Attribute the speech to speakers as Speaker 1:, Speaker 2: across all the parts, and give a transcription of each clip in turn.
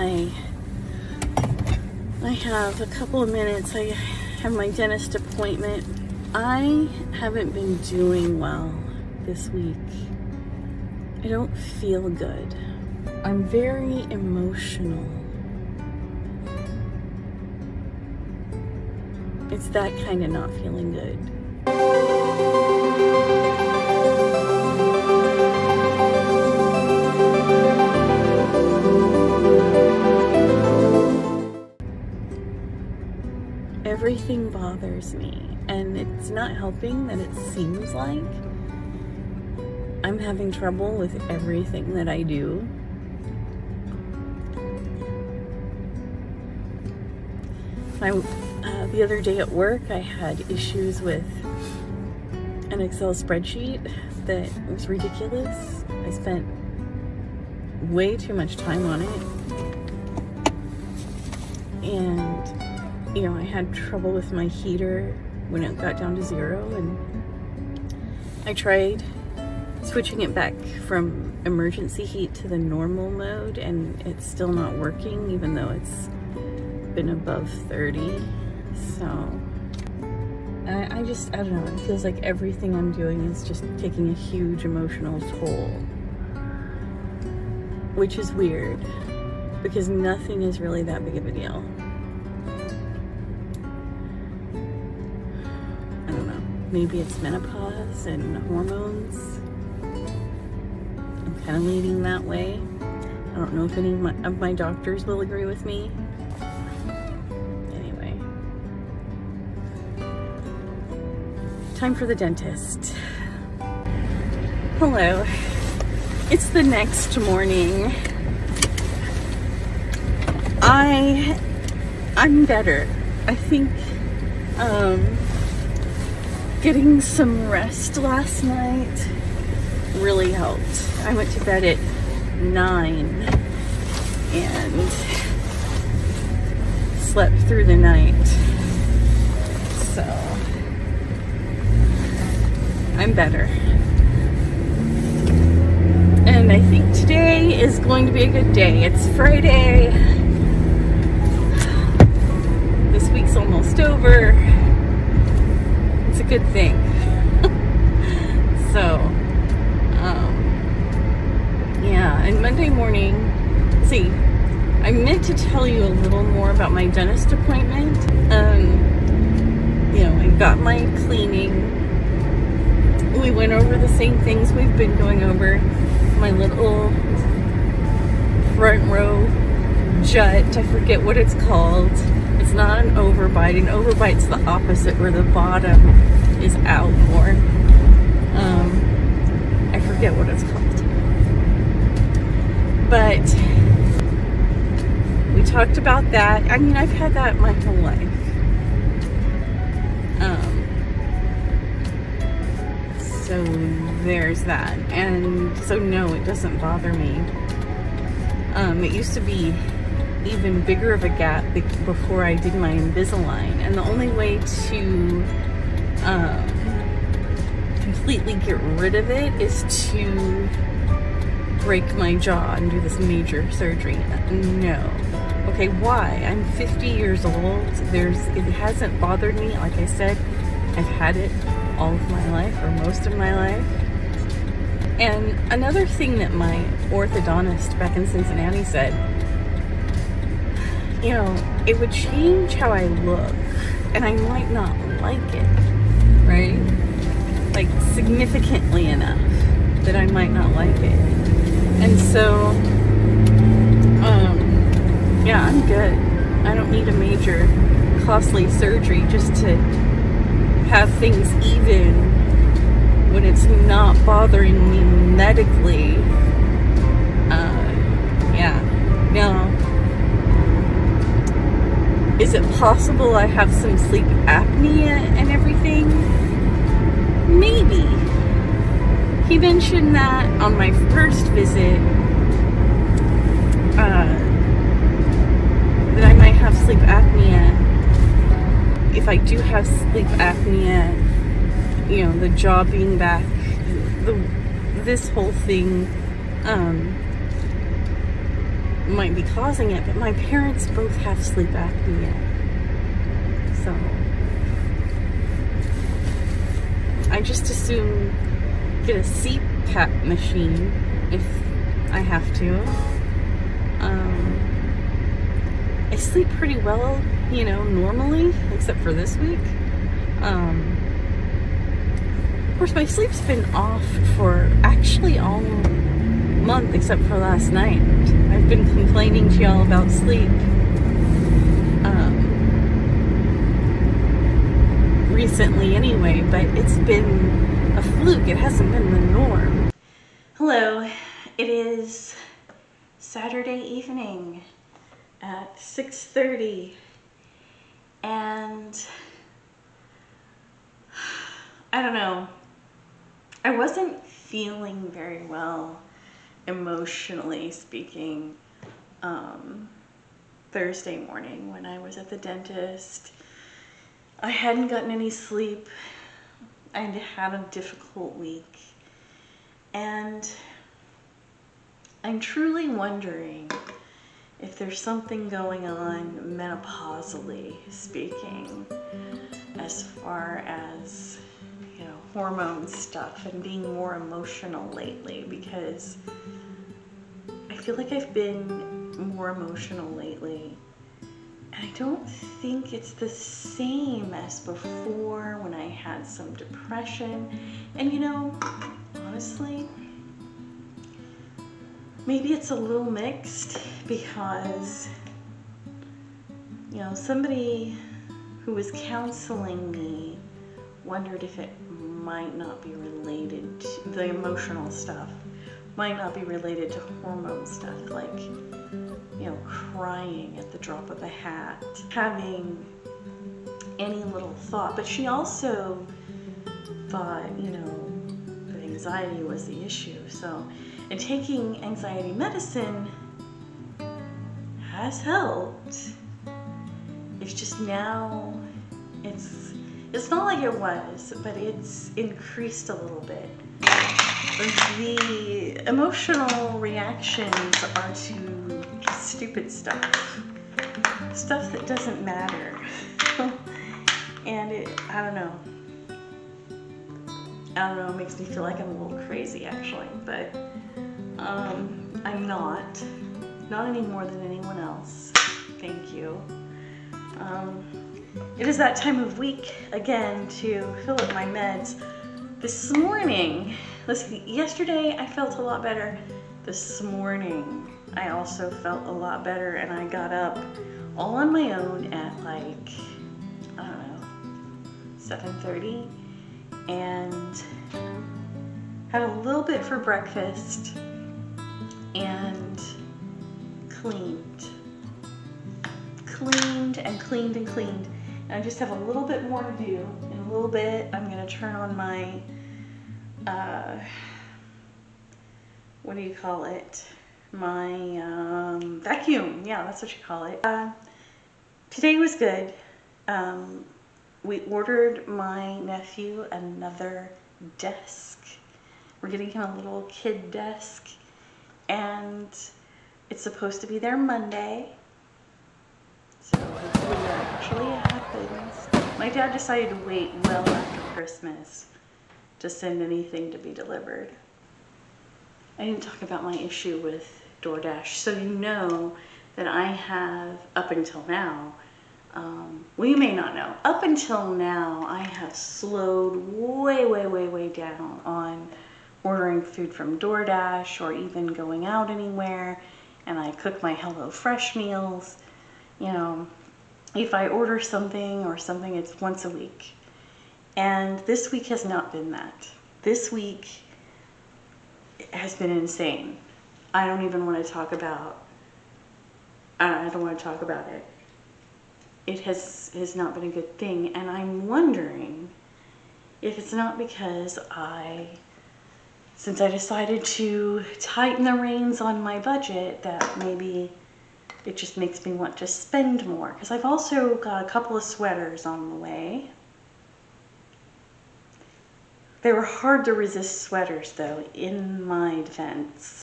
Speaker 1: Hi. I have a couple of minutes. I have my dentist appointment. I haven't been doing well this week. I don't feel good. I'm very emotional. It's that kind of not feeling good. Everything bothers me, and it's not helping that it seems like I'm having trouble with everything that I do. The other day at work, I had issues with an Excel spreadsheet that was ridiculous. I spent way too much time on it, and you know, I had trouble with my heater when it got down to 0, and I tried switching it back from emergency heat to the normal mode, and it's still not working even though it's been above 30. So I don't know, it feels like everything I'm doing is just taking a huge emotional toll, which is weird because nothing is really that big of a deal. I don't know, maybe it's menopause and hormones. I'm kind of leaning that way. I don't know if any of my doctors will agree with me. Time for the dentist. Hello. It's the next morning. I'm better. I think getting some rest last night really helped. I went to bed at 9 and slept through the night. So I'm better. And I think today is going to be a good day. It's Friday. This week's almost over. It's a good thing. So, yeah, and Monday morning, see, I meant to tell you a little more about my dentist appointment. You know, I got my cleaning. We went over the same things we've been going over. My little front row jut, I forget what it's called. It's not an overbite. An overbite's the opposite, where the bottom is out more. I forget what it's called. But we talked about that. I mean, I've had that my whole life. So there's that. And so no, it doesn't bother me. It used to be even bigger of a gap before I did my Invisalign, and the only way to completely get rid of it is to break my jaw and do this major surgery. No. Okay, why? I'm 50 years old. It hasn't bothered me. Like I said, I've had it all of my life, or most of my life. And another thing that my orthodontist back in Cincinnati said, you know, it would change how I look, and I might not like it, right? Like, significantly enough that I might not like it. And so, yeah, I'm good. I don't need a major, costly surgery just to have things even when it's not bothering me medically. Yeah. Now, is it possible I have some sleep apnea and everything? Maybe. He mentioned that on my first visit, that I might have sleep apnea. If I do have sleep apnea, you know, the jaw being back, this whole thing might be causing it, but my parents both have sleep apnea. So I just assume get a CPAP machine if I have to. I sleep pretty well, you know, normally, except for this week. Of course, my sleep's been off for actually all month except for last night. I've been complaining to y'all about sleep recently anyway, but it's been a fluke. It hasn't been the norm. Hello, it is Saturday evening at 6:30, and I don't know, I wasn't feeling very well emotionally speaking Thursday morning when I was at the dentist. I hadn't gotten any sleep. I had a difficult week, and I'm truly wondering if there's something going on menopausally speaking, as far as, you know, hormone stuff and being more emotional lately, because I feel like I've been more emotional lately, and I don't think it's the same as before when I had some depression. And you know, honestly, maybe it's a little mixed, because, you know, somebody who was counseling me wondered if it might not be related to the emotional stuff, might not be related to hormone stuff, like, you know, crying at the drop of a hat, having any little thought. But she also thought, you know, that anxiety was the issue. So, and taking anxiety medicine has helped. It's just now, it's not like it was, but it's increased a little bit. The emotional reactions are to stupid stuff that doesn't matter. And I don't know, it makes me feel like I'm a little crazy actually, but I'm not any more than anyone else. Thank you. It is that time of week again to fill up my meds. This morning, yesterday I felt a lot better. This morning I also felt a lot better, and I got up all on my own at like, I don't know, 7:30, and had a little bit for breakfast and cleaned and cleaned and cleaned. And I just have a little bit more to do. In a little bit, I'm gonna turn on my, what do you call it? My vacuum. Yeah, that's what you call it. Today was good. We ordered my nephew another desk. We're getting him a little kid desk, and it's supposed to be there Monday. So hopefully that actually happens. My dad decided to wait well after Christmas to send anything to be delivered. I didn't talk about my issue with DoorDash, so you know that I have, up until now, well, you may not know, up until now I have slowed way down on ordering food from DoorDash or even going out anywhere, and I cook my HelloFresh meals. You know, if I order something or something, it's once a week. And this week has not been that. This week has been insane. I don't even want to talk about, I don't want to talk about it. It has not been a good thing, and I'm wondering if it's not because since I decided to tighten the reins on my budget, that maybe it just makes me want to spend more. Because I've also got a couple of sweaters on the way. They were hard to resist sweaters though, in my defense.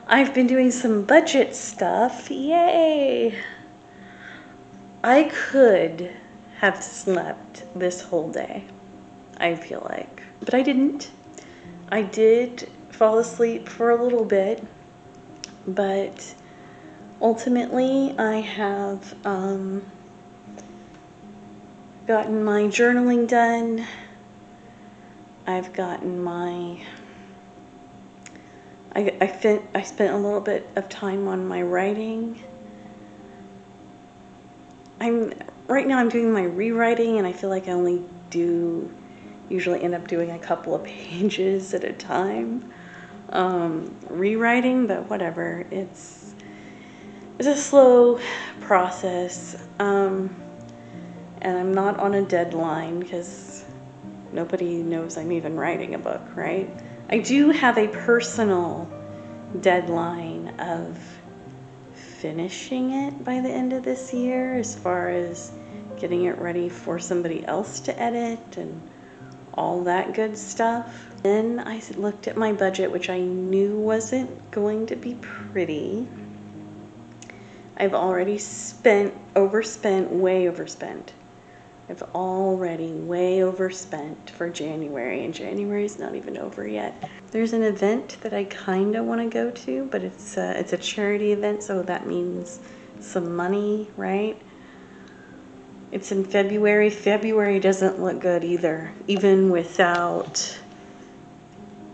Speaker 1: I've been doing some budget stuff. Yay! I could have slept this whole day, I feel like, but I didn't. I did fall asleep for a little bit, but ultimately I have gotten my journaling done. I've gotten my I spent a little bit of time on my writing. Right now I'm doing my rewriting, and I feel like I only usually end up doing a couple of pages at a time rewriting, but whatever. It's a slow process, and I'm not on a deadline because nobody knows I'm even writing a book, right? I do have a personal deadline of finishing it by the end of this year, as far as getting it ready for somebody else to edit and all that good stuff. Then I looked at my budget, which I knew wasn't going to be pretty. I've already way overspent. I've already way overspent for January, and January's not even over yet. There's an event that I kind of want to go to, but it's a charity event, so that means some money, right? It's in February. February doesn't look good either, even without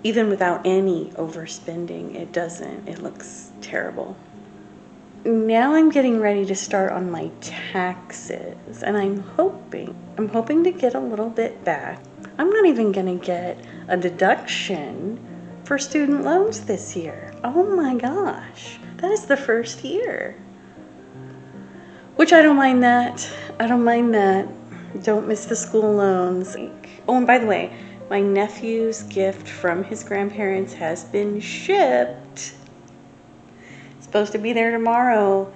Speaker 1: any overspending. It doesn't. It looks terrible. Now I'm getting ready to start on my taxes, and I'm hoping to get a little bit back. I'm not even gonna get a deduction for student loans this year. Oh my gosh, that is the first year. Which I don't mind that. I don't mind that. Don't miss the school loans. Oh, and by the way, my nephew's gift from his grandparents has been shipped. Supposed to be there tomorrow,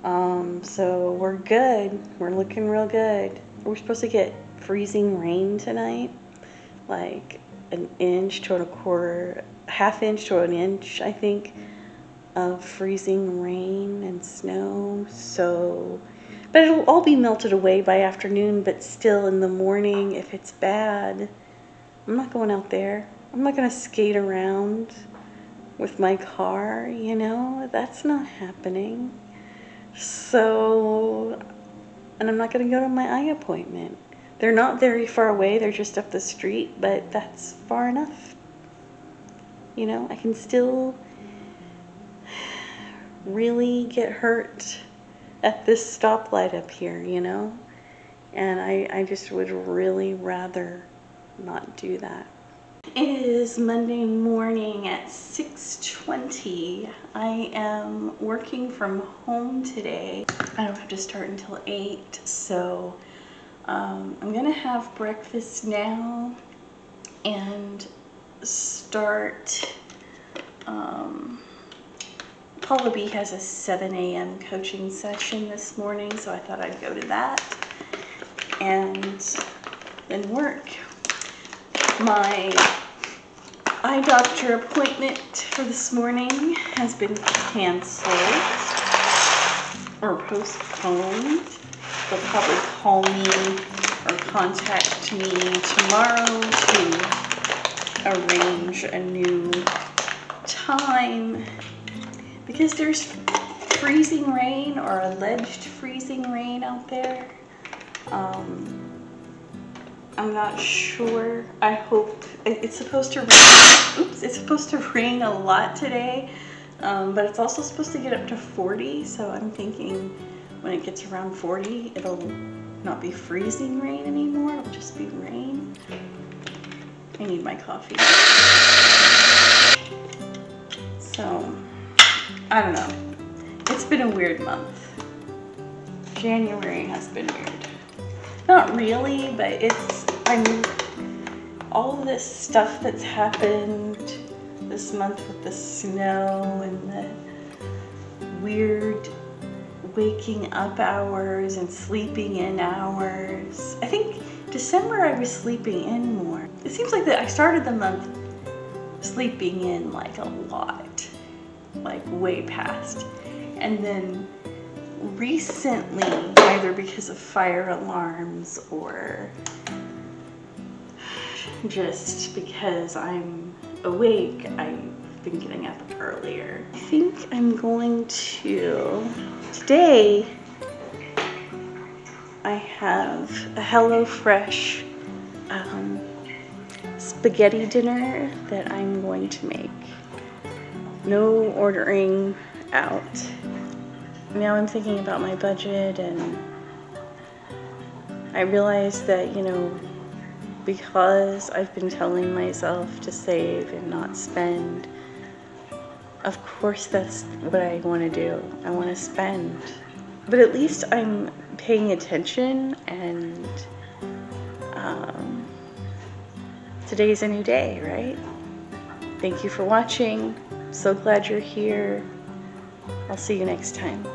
Speaker 1: so we're good. We're looking real good. We're supposed to get freezing rain tonight, like an inch to a quarter, half inch to an inch, I think, of freezing rain and snow. So, but it'll all be melted away by afternoon, but still in the morning, if it's bad, I'm not going out there. I'm not gonna skate around with my car, you know, that's not happening. So, and I'm not going to go to my eye appointment. They're not very far away, they're just up the street, but that's far enough. You know, I can still really get hurt at this stoplight up here, you know, and I just would really rather not do that. It is Monday morning at 6:20. I am working from home today. I don't have to start until 8, so I'm gonna have breakfast now and start. Paula B has a 7 a.m. coaching session this morning, so I thought I'd go to that and then work. My eye doctor appointment for this morning has been canceled or postponed. They'll probably call me or contact me tomorrow to arrange a new time, because there's freezing rain or alleged freezing rain out there. I'm not sure. I hope it's supposed to rain. Oops, it's supposed to rain a lot today, but it's also supposed to get up to 40. So I'm thinking when it gets around 40, it'll not be freezing rain anymore. It'll just be rain. I need my coffee. So I don't know. It's been a weird month. January has been weird. Not really, but all of this stuff that's happened this month with the snow and the weird waking up hours and sleeping in hours. I think December I was sleeping in more. It seems like that I started the month sleeping in like a lot. like way past. And then recently, either because of fire alarms or just because I'm awake, I've been getting up earlier. I think I'm going to, today I have a HelloFresh spaghetti dinner that I'm going to make. No ordering out. Now I'm thinking about my budget, and I realized that, you know, because I've been telling myself to save and not spend, of course that's what I want to do. I want to spend. But at least I'm paying attention, and today's a new day, right? Thank you for watching. So glad you're here. I'll see you next time.